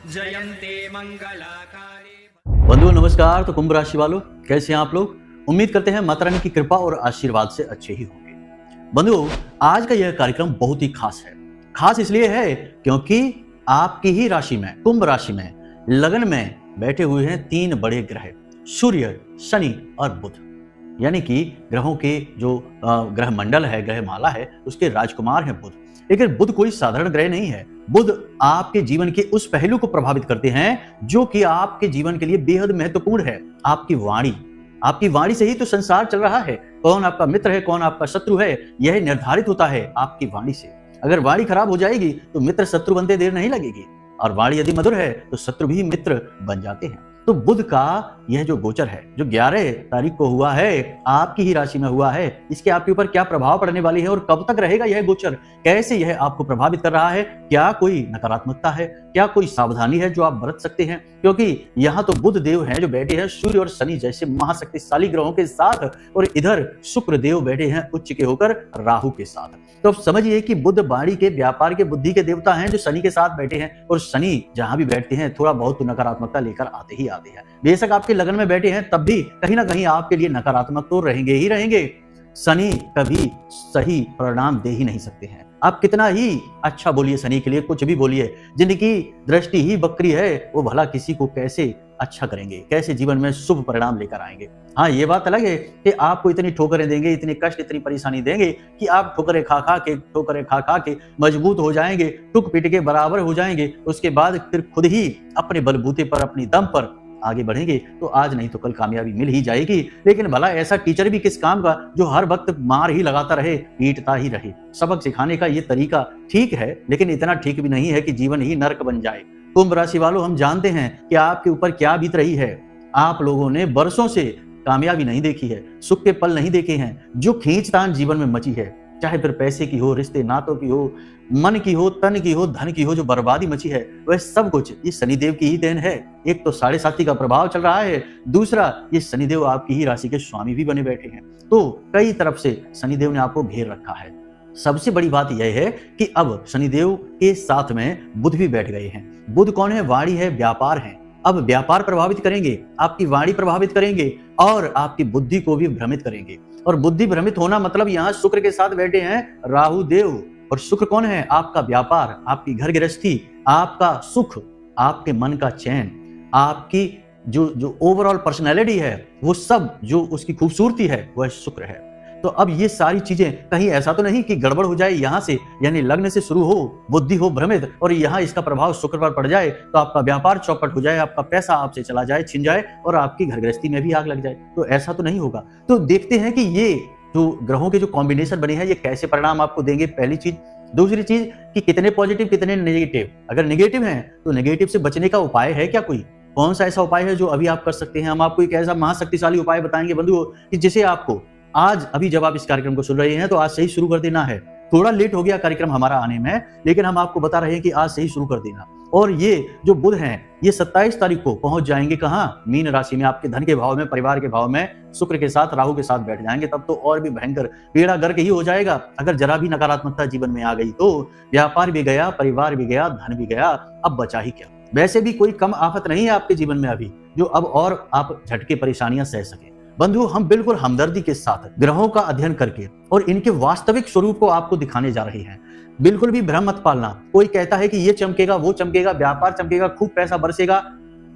जयन्ते मंगलाकाले। बंधुओं नमस्कार। तो कुंभ राशि वालों, कैसे हैं आप लोग? उम्मीद करते हैं माता रानी की कृपा और आशीर्वाद से अच्छे ही होंगे। बंधुओं, आज का यह कार्यक्रम बहुत ही खास है। खास इसलिए है क्योंकि आपकी ही राशि में, कुंभ राशि में, लगन में बैठे हुए हैं तीन बड़े ग्रह, सूर्य, शनि और बुध। यानी कि ग्रहों के जो ग्रह मंडल है, ग्रह माला है, उसके राजकुमार हैं बुध। लेकिन बुध कोई साधारण ग्रह नहीं है। बुध आपके जीवन के उस पहलू को प्रभावित करते हैं जो कि आपके जीवन के लिए बेहद महत्वपूर्ण है, आपकी वाणी। आपकी वाणी से ही तो संसार चल रहा है। कौन आपका मित्र है, कौन आपका शत्रु है, यह निर्धारित होता है आपकी वाणी से। अगर वाणी खराब हो जाएगी तो मित्र शत्रु बनते देर नहीं लगेगी, और वाणी यदि मधुर है तो शत्रु भी मित्र बन जाते हैं। तो बुध का यह जो गोचर है, जो 11 तारीख को हुआ है, आपकी ही राशि में हुआ है, इसके आपके ऊपर क्या प्रभाव पड़ने वाली है और कब तक रहेगा यह गोचर, कैसे यह आपको प्रभावित कर रहा है, क्या कोई नकारात्मकता है, क्या कोई सावधानी है जो आप बरत सकते हैं? क्योंकि यहाँ तो बुध देव हैं जो बैठे हैं सूर्य और शनि जैसे महाशक्तिशाली ग्रहों के साथ, और इधर शुक्र देव बैठे हैं उच्च के होकर राहु के साथ। तो अब समझिए कि बुध वाणी के, व्यापार के, बुद्धि के देवता हैं जो शनि के साथ बैठे हैं, और शनि जहां भी बैठते हैं थोड़ा बहुत तो नकारात्मकता लेकर आते ही आते हैं। बेशक आपके लगन में बैठे हैं तब भी कहीं ना कहीं आपके लिए नकारात्मक तो रहेंगे ही रहेंगे। शनि कभी सही परिणाम दे ही नहीं सकते हैं। आप कितना ही अच्छा बोलिए शनि के लिए, कुछ भी बोलिए, जिनकी दृष्टि ही बकरी है, वो भला किसी को कैसे अच्छा करेंगे, कैसे जीवन में शुभ परिणाम लेकर आएंगे। हाँ, ये बात अलग है कि आपको इतनी ठोकरें देंगे, इतने कष्ट, इतनी परेशानी देंगे कि आप ठोकरें खा खा के मजबूत हो जाएंगे, टूक पीट के बराबर हो जाएंगे। उसके बाद फिर खुद ही अपने बलबूते पर, अपनी दम पर आगे बढ़ेंगे तो आज नहीं तो कल कामयाबी मिल ही जाएगी। लेकिन भला ऐसा टीचर भी किस काम का जो हर वक्त मार ही लगाता रहे, पीटता ही रहे। सबक सिखाने का ये तरीका ठीक है, लेकिन इतना ठीक भी नहीं है कि जीवन ही नर्क बन जाए। कुंभ राशि वालों, हम जानते हैं कि आपके ऊपर क्या बीत रही है। आप लोगों ने बरसों से कामयाबी नहीं देखी है, सुख के पल नहीं देखे हैं। जो खींचतान जीवन में मची है, चाहे फिर पैसे की हो, रिश्ते नातों की हो, मन की हो, तन की हो, धन की हो, जो बर्बादी मची है, वह सब कुछ ये शनिदेव की ही देन है। एक तो 7.5 का प्रभाव चल रहा है, दूसरा ये शनिदेव आपकी ही राशि के स्वामी भी बने बैठे हैं। तो कई तरफ से शनिदेव ने आपको घेर रखा है। सबसे बड़ी बात यह है कि अब शनिदेव के साथ में बुध भी बैठ गए हैं। बुध कौन है? वाणी है, व्यापार है। अब व्यापार प्रभावित करेंगे, आपकी वाणी प्रभावित करेंगे, और आपकी बुद्धि को भी भ्रमित करेंगे। और बुद्धि भ्रमित होना मतलब यहाँ शुक्र के साथ बैठे हैं राहु देव। और शुक्र कौन है? आपका व्यापार, आपकी घर गृहस्थी, आपका सुख, आपके मन का चैन, आपकी जो ओवरऑल पर्सनैलिटी है, वो सब जो उसकी खूबसूरती है, वह शुक्र है। तो अब ये सारी चीजें, कहीं ऐसा तो नहीं कि गड़बड़ हो जाए यहाँ से, यानी लग्न से शुरू हो, बुद्धि हो भ्रमित, और यहाँ इसका प्रभाव शुक्र पर पड़ जाए तो आपका व्यापार चौपट हो जाए, आपका पैसा आपसे चला जाए, छिन जाए, और आपकी घर गृहस्थी में भी आग लग जाए। तो ऐसा तो नहीं होगा। तो देखते हैं कि ये जो ग्रहों के जो कॉम्बिनेशन बने हैं, ये कैसे परिणाम आपको देंगे, पहली चीज। दूसरी चीज कि कितने पॉजिटिव, कितने नेगेटिव। अगर नेगेटिव हैं तो नेगेटिव से बचने का उपाय है क्या कोई? कौन सा ऐसा उपाय है जो अभी आप कर सकते हैं? हम आपको एक ऐसा महाशक्तिशाली उपाय बताएंगे बंधुओं कि जिसे आपको आज, अभी जब आप इस कार्यक्रम को सुन रहे हैं तो आज से ही शुरू कर देना है। थोड़ा लेट हो गया कार्यक्रम हमारा आने में, लेकिन हम आपको बता रहे हैं कि आज से ही शुरू कर देना। और ये जो बुध हैं, ये 27 तारीख को पहुंच जाएंगे कहाँ? मीन राशि में, आपके धन के भाव में, परिवार के भाव में, शुक्र के साथ, राहु के साथ बैठ जाएंगे। तब तो और भी भयंकर बेड़ा गर्क ही हो जाएगा। अगर जरा भी नकारात्मकता जीवन में आ गई तो व्यापार भी गया, परिवार भी गया, धन भी गया, अब बचा ही क्या। वैसे भी कोई कम आफत नहीं है आपके जीवन में अभी, जो अब और आप झटके परेशानियां सह सके। बंधु, हम बिल्कुल हमदर्दी के साथ ग्रहों का अध्ययन करके और इनके वास्तविक स्वरूप को आपको दिखाने जा रहे हैं। बिल्कुल भी भ्रम मत पालना। कोई कहता है कि ये चमकेगा, वो चमकेगा, व्यापार चमकेगा, खूब पैसा बरसेगा,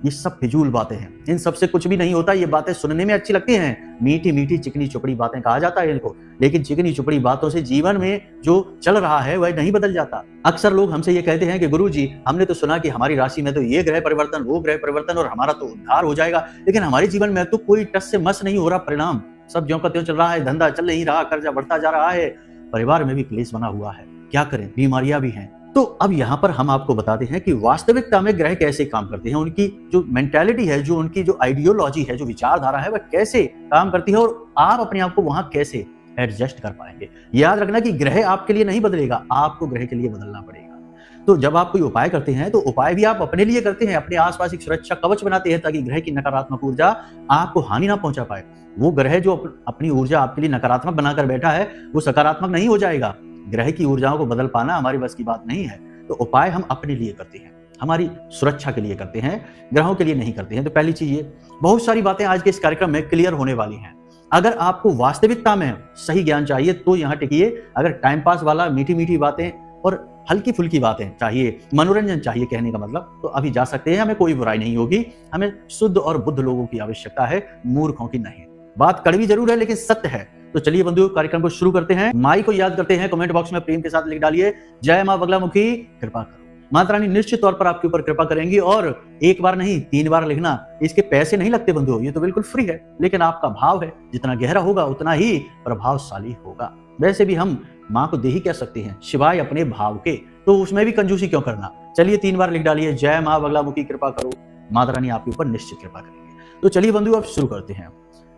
ये सब फिजूल बातें हैं। इन सबसे कुछ भी नहीं होता। ये बातें सुनने में अच्छी लगती हैं, मीठी मीठी चिकनी चुपड़ी बातें कहा जाता है इनको, लेकिन चिकनी चुपड़ी बातों से जीवन में जो चल रहा है वह नहीं बदल जाता। अक्सर लोग हमसे ये कहते हैं कि गुरुजी, हमने तो सुना कि हमारी राशि में तो ये ग्रह परिवर्तन, वो ग्रह परिवर्तन, और हमारा तो उद्धार हो जाएगा, लेकिन हमारे जीवन में तो कोई टस से मस नहीं हो रहा परिणाम। सब ज्यों का त्यों चल रहा है, धंधा चल नहीं रहा, कर्जा बढ़ता जा रहा है, परिवार में भी क्लेश बना हुआ है। क्या करें, बीमारियां भी हैं। तो अब यहाँ पर हम आपको बताते हैं कि वास्तविकता में ग्रह कैसे काम करते हैं, उनकी जो मेंटालिटी है, जो उनकी जो आइडियोलॉजी है, जो विचारधारा है, वह कैसे काम करती है, और आप अपने आप को वहां कैसे एडजस्ट कर पाएंगे। याद रखना कि ग्रह आपके लिए नहीं बदलेगा, आपको ग्रह के लिए बदलना पड़ेगा। तो जब आप कोई उपाय करते हैं तो उपाय भी आप अपने लिए करते हैं, अपने आसपास एक सुरक्षा कवच बनाते हैं ताकि ग्रह की नकारात्मक ऊर्जा आपको हानि ना पहुंचा पाए। वो ग्रह जो अपनी ऊर्जा आपके लिए नकारात्मक बनाकर बैठा है वो सकारात्मक नहीं हो जाएगा। ग्रह की ऊर्जाओं को बदल पाना हमारी बस की बात नहीं है। तो उपाय हम अपने लिए करते हैं, हमारी सुरक्षा के लिए करते हैं, ग्रहों के लिए नहीं करते हैं। तो पहली चीज ये, बहुत सारी बातें आज के इस कार्यक्रम में क्लियर होने वाली हैं। अगर आपको वास्तविकता में सही ज्ञान चाहिए तो यहाँ टिकिए। अगर टाइम पास वाला मीठी मीठी बातें और हल्की फुल्की बातें चाहिए, मनोरंजन चाहिए कहने का मतलब, तो अभी जा सकते हैं, हमें कोई बुराई नहीं होगी। हमें शुद्ध और बुद्ध लोगों की आवश्यकता है, मूर्खों की नहीं। बात कड़वी जरूर है लेकिन सत्य है। तो चलिए बंधुओं, कार्यक्रम को शुरू करते हैं। माई को याद करते हैं, कमेंट बॉक्स में प्रेम के साथ लिख डालिए, जय मां बगलामुखी कृपा करो। माता रानी निश्चित तौर पर आपके ऊपर कृपा करेंगी, और एक बार नहीं 3 बार लिखना। इसके पैसे नहीं लगते बंधुओं, ये तो बिल्कुल फ्री है, लेकिन आपका भाव है, जितना गहरा होगा उतना ही प्रभावशाली होगा। वैसे भी हम माँ को दे ही कह सकते हैं, शिवाय अपने भाव के, तो उसमें भी कंजूसी क्यों करना। चलिए 3 बार लिख डालिए, जय मां बगलामुखी कृपा करो। माता रानी आपके ऊपर निश्चित कृपा करेंगे। तो चलिए बंधुओं, अब शुरू करते हैं।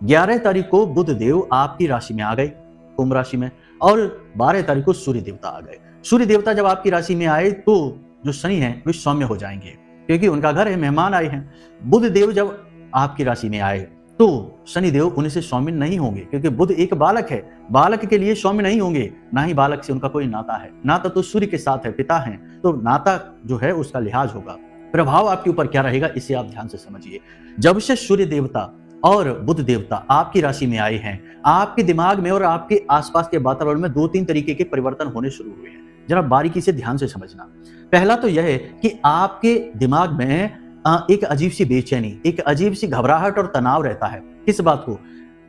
11 तारीख को बुध देव आपकी राशि में आ गए, कुंभ राशि में, और 12 तारीख को सूर्य देवता आ गए। सूर्य देवता जब आपकी राशि में आए तो जो शनि हैं वे सौम्य हो जाएंगे, क्योंकि उनका घर है, मेहमान आए हैं। बुध देव जब आपकी राशि में आए तो शनि देव उनसे सौम्य नहीं होंगे, क्योंकि बुध एक बालक है, बालक के लिए सौम्य नहीं होंगे, ना ही बालक से उनका कोई नाता है। नाता तो सूर्य के साथ है, पिता हैं, तो नाता जो है उसका लिहाज होगा। प्रभाव आपके ऊपर क्या रहेगा इसे आप ध्यान से समझिए। जब से सूर्य देवता और बुध देवता आपकी राशि में आए हैं, आपके दिमाग में और आपके आसपास के वातावरण में 2-3 तरीके के परिवर्तन होने शुरू हुए हैं। जरा बारीकी से ध्यान से समझना। पहला तो यह है कि आपके दिमाग में एक अजीब सी बेचैनी, एक अजीब सी घबराहट और तनाव रहता है। किस बात को?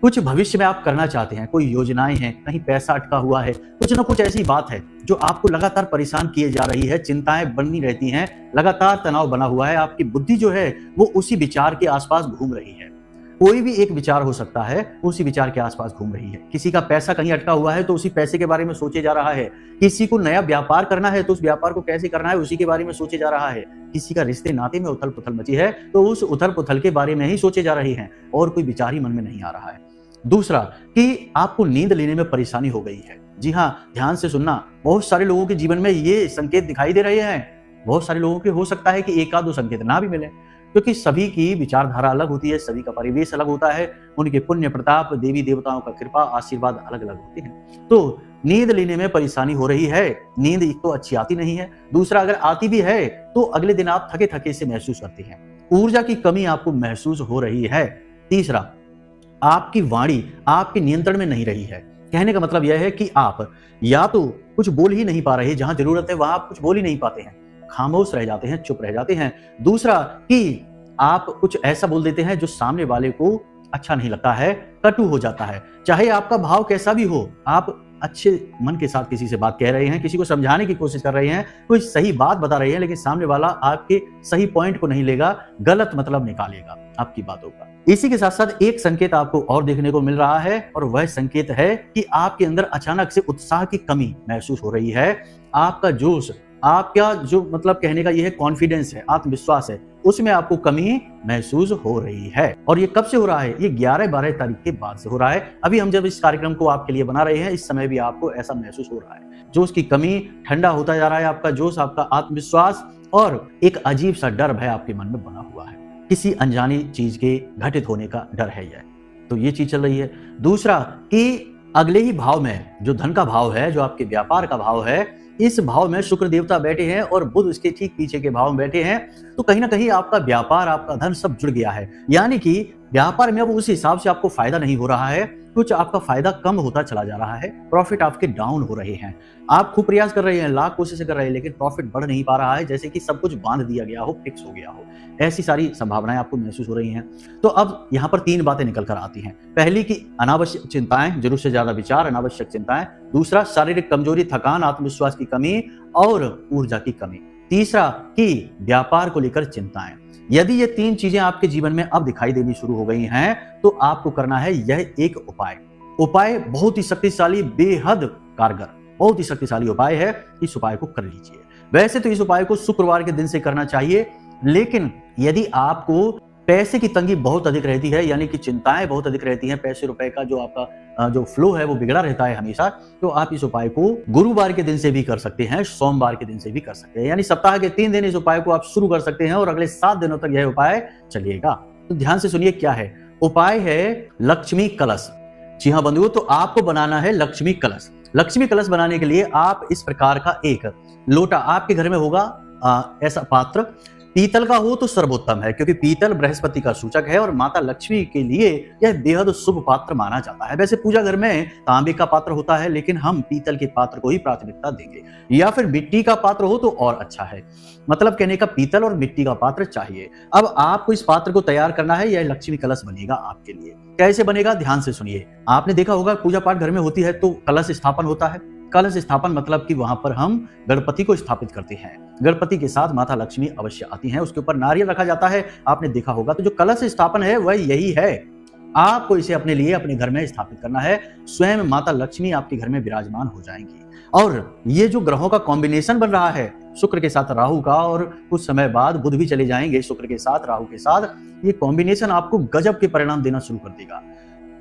कुछ भविष्य में आप करना चाहते हैं, कोई योजनाएं हैं, कहीं पैसा अटका हुआ है, कुछ ना कुछ ऐसी बात है जो आपको लगातार परेशान किए जा रही है, चिंताएं बनी रहती हैं, लगातार तनाव बना हुआ है। आपकी बुद्धि जो है वो उसी विचार के आसपास घूम रही है। कोई भी एक विचार हो सकता है, उसी विचार के आसपास घूम रही है। किसी का पैसा कहीं अटका हुआ है तो उसी पैसे के बारे में सोचे जा रहा है। किसी को नया व्यापार करना है तो उस व्यापार को कैसे करना है उसी के बारे में सोचे जा रहा है। किसी का रिश्ते नाते में उथल पुथल मची है तो उस उथल पुथल के बारे में ही सोचे जा रहे हैं, और कोई विचार ही मन में नहीं आ रहा है। दूसरा कि आपको नींद लेने में परेशानी हो गई है। जी हाँ, ध्यान से सुनना। बहुत सारे लोगों के जीवन में ये संकेत दिखाई दे रहे हैं। बहुत सारे लोगों के हो सकता है कि 1 आध 2 संकेत ना भी मिले, क्योंकि सभी की विचारधारा अलग होती है, सभी का परिवेश अलग होता है, उनके पुण्य प्रताप, देवी देवताओं का कृपा, आशीर्वाद अलग अलग होते हैं। तो नींद लेने में परेशानी हो रही है। नींद एक तो अच्छी आती नहीं है, दूसरा अगर आती भी है तो अगले दिन आप थके थके से महसूस करते हैं, ऊर्जा की कमी आपको महसूस हो रही है। तीसरा, आपकी वाणी आपके नियंत्रण में नहीं रही है। कहने का मतलब यह है कि आप या तो कुछ बोल ही नहीं पा रहे, जहां जरूरत है वहां आप कुछ बोल ही नहीं पाते हैं, खामोश रह जाते हैं, चुप रह जाते हैं। दूसरा कि आप कुछ ऐसा बोल देते हैं जो सामने वाले को अच्छा नहीं लगता है, कटु हो जाता है। चाहे आपका भाव कैसा भी हो, आप अच्छे मन के साथ किसी से बात कह रहे हैं, किसी को समझाने की कोशिश कर रहे हैं, कोई सही बात बता रहे हैं, लेकिन सामने वाला आपके सही पॉइंट को नहीं लेगा, गलत मतलब निकालेगा आपकी बातों का। इसी के साथ साथ एक संकेत आपको और देखने को मिल रहा है, और वह संकेत है कि आपके अंदर अचानक से उत्साह की कमी महसूस हो रही है। आपका जोश, आपका जो मतलब कहने का यह कॉन्फिडेंस है, आत्मविश्वास है, उसमें आपको कमी महसूस हो रही है। और ये कब से हो रहा है? ये 11-12 तारीख के बाद से हो रहा है। अभी हम जब इस कार्यक्रम को आपके लिए बना रहे हैं, इस समय भी आपको ऐसा महसूस हो रहा है। जोश की कमी, ठंडा होता जा रहा है आपका जोश, आपका आत्मविश्वास, और एक अजीब सा डर भय आपके मन में बना हुआ है। किसी अनजानी चीज के घटित होने का डर है यह, तो ये चीज चल रही है। दूसरा कि अगले ही भाव में, जो धन का भाव है, जो आपके व्यापार का भाव है, इस भाव में शुक्र देवता बैठे हैं और बुध उसके ठीक पीछे के भाव में बैठे हैं। तो कहीं ना कहीं आपका व्यापार, आपका धन सब जुड़ गया है। यानी कि व्यापार में अब उस हिसाब से आपको फायदा नहीं हो रहा है, कुछ आपका फायदा कम होता चला जा रहा है, प्रॉफिट आपके डाउन हो रहे हैं। आप खूब प्रयास कर रहे हैं, लाख कोशिशें कर रहे हैं, लेकिन प्रॉफिट बढ़ नहीं पा रहा है, जैसे कि सब कुछ बांध दिया गया हो, फिक्स हो गया हो। ऐसी सारी संभावनाएं आपको महसूस हो रही हैं। तो अब यहाँ पर 3 बातें निकल कर आती हैं। पहली कि अनावश्यक चिंताएं, जरूरत से ज्यादा विचार, अनावश्यक चिंताएं। दूसरा, शारीरिक कमजोरी, थकान, आत्मविश्वास की कमी और ऊर्जा की कमी। तीसरा कि व्यापार को लेकर चिंताएं। यदि ये 3 चीजें आपके जीवन में अब दिखाई देनी शुरू हो गई हैं, तो आपको करना है यह एक उपाय। उपाय बहुत ही शक्तिशाली, बेहद कारगर, बहुत ही शक्तिशाली उपाय है। इस उपाय को कर लीजिए। वैसे तो इस उपाय को शुक्रवार के दिन से करना चाहिए, लेकिन यदि आपको पैसे की तंगी बहुत अधिक रहती है, यानी कि चिंताएं बहुत अधिक रहती हैं, पैसे रुपए का जो आपका जो फ्लो है वो बिगड़ा रहता है हमेशा, तो आप इस उपाय को गुरुवार के दिन से भी कर सकते हैं, सोमवार के दिन से भी कर सकते हैं। यानी सप्ताह के 3 दिन इस उपाय को आप शुरू कर सकते हैं और अगले 7 दिनों तक यह उपाय चलिएगा। तो ध्यान से सुनिए क्या है उपाय। है लक्ष्मी कलश। जी हाँ बंधुओं, तो आपको बनाना है लक्ष्मी कलश। लक्ष्मी कलश बनाने के लिए आप इस प्रकार का एक लोटा आपके घर में होगा, ऐसा पात्र पीतल का हो तो सर्वोत्तम है, क्योंकि पीतल बृहस्पति का सूचक है और माता लक्ष्मी के लिए यह बेहद शुभ पात्र माना जाता है। वैसे पूजा घर में तांबे का पात्र होता है, लेकिन हम पीतल के पात्र को ही प्राथमिकता देंगे, या फिर मिट्टी का पात्र हो तो और अच्छा है। मतलब कहने का पीतल और मिट्टी का पात्र चाहिए। अब आपको इस पात्र को तैयार करना है, यह लक्ष्मी कलश बनेगा आपके लिए। कैसे बनेगा, ध्यान से सुनिए। आपने देखा होगा पूजा पाठ घर में होती है तो कलश स्थापन होता है। कलश स्थापन मतलब कि वहां पर हम गणपति को स्थापित करते हैं। गणपति के साथ माता लक्ष्मी अवश्य आती हैं, उसके ऊपर नारियल रखा जाता है, आपने देखा होगा। तो जो कलश स्थापन है वह यही है। आपको इसे अपने लिए अपने घर में स्थापित करना है। स्वयं माता लक्ष्मी आपके घर में विराजमान हो जाएंगी। और ये जो ग्रहों का कॉम्बिनेशन बन रहा है, शुक्र के साथ राहु का, और कुछ समय बाद बुध भी चले जाएंगे शुक्र के साथ राहु के साथ, ये कॉम्बिनेशन आपको गजब के परिणाम देना शुरू कर देगा।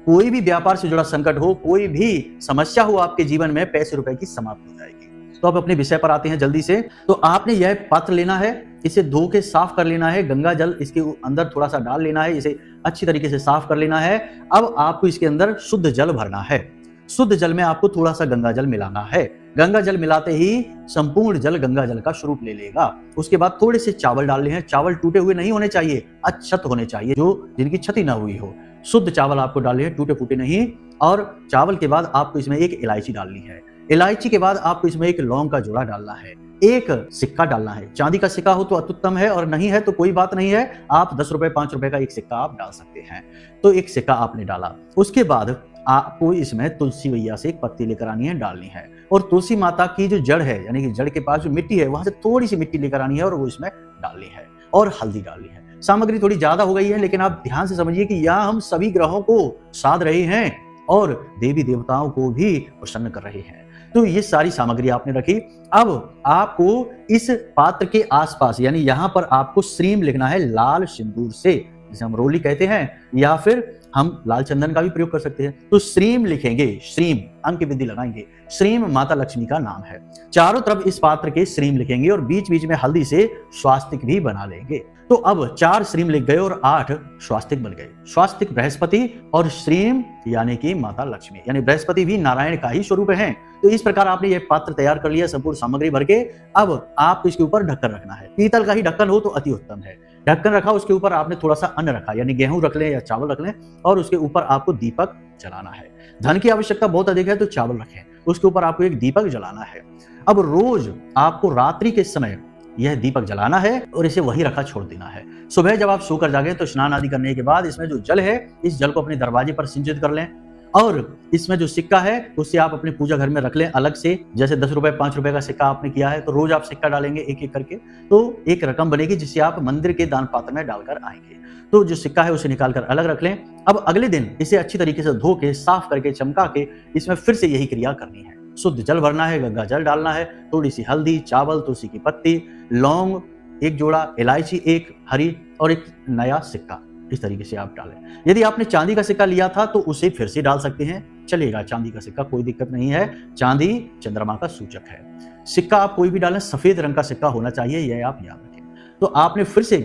कोई भी व्यापार से जुड़ा संकट हो, कोई भी समस्या हो आपके जीवन में, पैसे रुपए की समाप्ति हो जाएगी। तो अब अपने विषय पर आते हैं जल्दी से। तो आपने यह पात्र लेना है, इसे धो के साफ कर लेना है, गंगा जल इसके अंदर थोड़ा सा डाल लेना है, इसे अच्छी तरीके से साफ कर लेना है। अब आपको इसके अंदर शुद्ध जल भरना है। शुद्ध जल में आपको थोड़ा सा गंगा जल मिलाना है। गंगा जल मिलाते ही संपूर्ण जल गंगा जल का स्वरूप ले लेगा। उसके बाद थोड़े से चावल डालने हैं। चावल टूटे हुए नहीं होने चाहिए, अच्छत होने चाहिए, जो जिनकी क्षति ना हुई हो। शुद्ध चावल आपको डालने हैं, टूटे फूटे नहीं। और चावल के बाद आपको इसमें एक इलायची डालनी है। इलायची के बाद आपको इसमें एक लौंग का जोड़ा डालना है। एक सिक्का डालना है। चांदी का सिक्का हो तो अत्युत्तम है, और नहीं है तो कोई बात नहीं है, आप 10 रुपए 5 रुपए का एक सिक्का आप डाल सकते हैं। तो एक सिक्का आपने डाला। उसके बाद आपको इसमें तुलसी मैया से एक पत्ती लेकर आनी है, डालनी है। और तुलसी माता की जो जड़ है, यानी कि जड़ के पास जो मिट्टी है, वहां से थोड़ी सी मिट्टी लेकर आनी है और वो इसमें डालनी है। और हल्दी डालनी है। सामग्री थोड़ी ज्यादा हो गई है, लेकिन आप ध्यान से समझिए कि यहाँ हम सभी ग्रहों को साध रहे हैं और देवी देवताओं को भी प्रसन्न कर रहे हैं। तो ये सारी सामग्री आपने रखी। अब आपको इस पात्र के आसपास, यानी यहाँ पर आपको श्रीम लिखना है लाल सिंदूर से, जिसे हम रोली कहते हैं, या फिर हम लाल चंदन का भी प्रयोग कर सकते हैं। तो श्रीम लिखेंगे, श्रीम अंक विधि लगाएंगे। श्रीम माता लक्ष्मी का नाम है। चारों तरफ इस पात्र के श्रीम लिखेंगे और बीच बीच में हल्दी से स्वास्तिक भी बना लेंगे। तो अब 4 श्रीम लिख गए और 8 स्वास्तिक बन गए। स्वास्तिक बृहस्पति और श्रीम यानी कि माता लक्ष्मी, यानी बृहस्पति भी नारायण का ही स्वरूप है। तो इस प्रकार आपने ये पात्र तैयार कर लिया, संपूर्ण सामग्री भर के। अब आपको इसके ऊपर ढक्कन रखना है। पीतल का ही ढक्कन हो तो अति उत्तम है। ढक्कन रखा, उसके ऊपर आपने थोड़ा सा अन्न रखा, यानी गेहूं रख लें या चावल रख लें, और उसके ऊपर आपको दीपक जलाना है। धन की आवश्यकता बहुत अधिक है तो चावल रखें, उसके ऊपर आपको एक दीपक जलाना है। अब रोज आपको रात्रि के समय यह दीपक जलाना है और इसे वहीं रखा छोड़ देना है। सुबह जब आप सोकर जागे तो स्नान आदि करने के बाद इसमें जो जल है, इस जल को अपने दरवाजे पर सिंचित कर लें। और इसमें जो सिक्का है उससे आप अपने पूजा घर में रख लें अलग से। जैसे 10 रुपए 5 रुपए का सिक्का आपने किया है, तो रोज आप सिक्का डालेंगे एक एक करके, तो एक रकम बनेगी जिसे आप मंदिर के दान पात्र में डालकर आएंगे। तो जो सिक्का है उसे निकालकर अलग रख लें। अब अगले दिन इसे अच्छी तरीके से धो के, साफ करके, चमका के इसमें फिर से यही क्रिया करनी है। शुद्ध जल भरना है, गंगा जल डालना है, थोड़ी सी हल्दी, चावल, तुलसी की पत्ती, लौंग एक जोड़ा, इलायची एक हरी, और एक नया सिक्का। इस तरीके से आप डालें। यदि आपने चांदी का सिक्का लिया था तो उसे फिर से डाल सकते हैं, चलेगा। चांदी का सिक्का कोई दिक्कत नहीं है। चांदी चंद्रमा का सूचक है। सिक्का आप कोई भी डालें, सफेद रंग का सिक्का होना चाहिए, यह आप याद रखें। तो आपने फिर से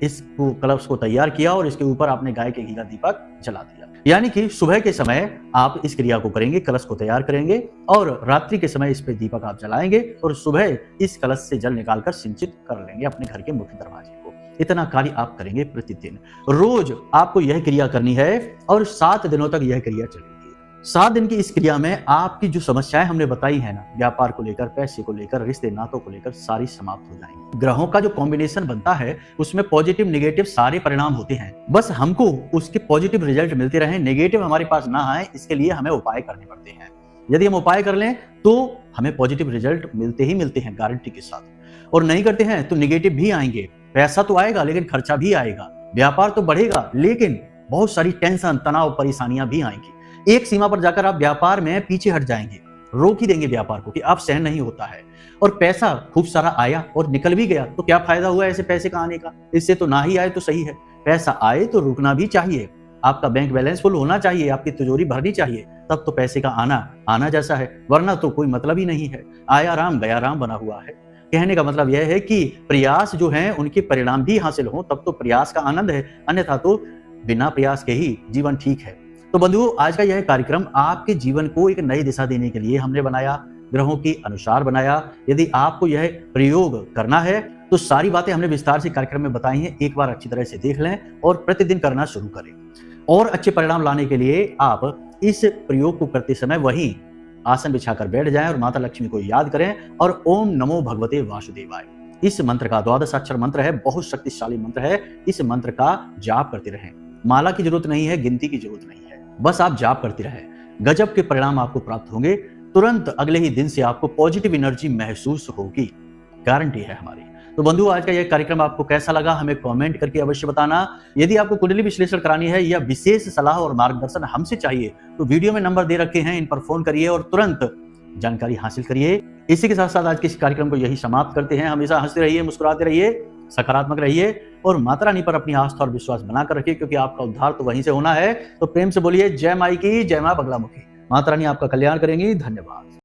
इस कलश को तैयार किया और इसके ऊपर आपने गाय के घी का दीपक जला दिया। यानी कि सुबह के समय आप इस क्रिया को करेंगे, कलश को तैयार करेंगे, और रात्रि के समय इस पे दीपक आप जलाएंगे, और सुबह इस कलश से जल निकालकर सिंचित कर लेंगे अपने घर के मुख्य दरवाजे को। इतना कार्य आप करेंगे प्रतिदिन। रोज आपको यह क्रिया करनी है और 7 दिनों तक यह क्रिया चलेगी। 7 दिन की इस क्रिया में आपकी जो समस्याएं हमने बताई है ना, व्यापार को लेकर, पैसे को लेकर, रिश्ते नातों को लेकर, सारी समाप्त हो जाएंगी। ग्रहों का जो कॉम्बिनेशन बनता है उसमें पॉजिटिव नेगेटिव सारे परिणाम होते हैं। बस हमको उसके पॉजिटिव रिजल्ट मिलते रहे, नेगेटिव हमारे पास ना आए, इसके लिए हमें उपाय करने पड़ते हैं। यदि हम उपाय कर लें तो हमें पॉजिटिव रिजल्ट मिलते ही मिलते हैं गारंटी के साथ, और नहीं करते हैं तो नेगेटिव भी आएंगे। पैसा तो आएगा लेकिन खर्चा भी आएगा, व्यापार तो बढ़ेगा लेकिन बहुत सारी टेंशन, तनाव, परेशानियां भी आएंगी। एक सीमा पर जाकर आप व्यापार में पीछे हट जाएंगे, रोक ही देंगे व्यापार को कि आप सहन नहीं होता है। और पैसा खूब सारा आया और निकल भी गया तो क्या फायदा हुआ ऐसे पैसे का आने का? इससे तो ना ही आए तो सही है। पैसा आए तो रुकना भी चाहिए, आपका बैंक बैलेंस फुल होना चाहिए, आपकी तिजोरी भरनी चाहिए, तब तो पैसे का आना जैसा है, वरना तो कोई मतलब ही नहीं है। आया राम गया राम बना हुआ है। कहने का मतलब यह है कि प्रयास जो हैं उनके परिणाम भी हासिल हो, तब तो प्रयास का आनंद है, अन्यथा तो बिना प्रयास के ही जीवन ठीक है। तो बंधुओं, आज का यह कार्यक्रम आपके जीवन को एक नई दिशा देने के लिए हमने बनाया। ग्रहों के अनुसार बनाया। यदि आपको यह प्रयोग करना है तो सारी बातें हमने विस्तार से कार्यक्रम में बताई हैं, एक बार अच्छी तरह से देख लें और प्रतिदिन करना शुरू करें। और अच्छे परिणाम लाने के लिए आप इस प्रयोग को करते समय वहीं आसन बिछाकर बैठ जाएं और माता लक्ष्मी को याद करें और ओम नमो भगवते वासुदेवाय, इस मंत्र का 12 अक्षर मंत्र है, बहुत शक्तिशाली मंत्र है। इस मंत्र का जाप करते रहें। माला की जरूरत नहीं है, गिनती की जरूरत नहीं है, बस आप जाप करते रहें। गजब के परिणाम आपको प्राप्त होंगे। तुरंत अगले ही दिन से आपको पॉजिटिव एनर्जी महसूस होगी, गारंटी है हमारी। तो बंधु, आज का यह कार्यक्रम आपको कैसा लगा हमें कमेंट करके अवश्य बताना। यदि आपको कुंडली विश्लेषण करानी है या विशेष सलाह और मार्गदर्शन हमसे चाहिए तो वीडियो में नंबर दे रखे हैं, इन पर फोन करिए और तुरंत जानकारी हासिल करिए। इसी के साथ साथ आज के इस कार्यक्रम को यही समाप्त करते हैं। हमेशा हंसते रहिए, मुस्कुराते रहिए, सकारात्मक रहिए और माता रानी पर अपनी आस्था और विश्वास बनाकर रखिए, क्योंकि आपका उद्धार तो वहीं से होना है। तो प्रेम से बोलिए जय माई की, जय मां बगलामुखी। माता रानी आपका कल्याण करेंगी। धन्यवाद।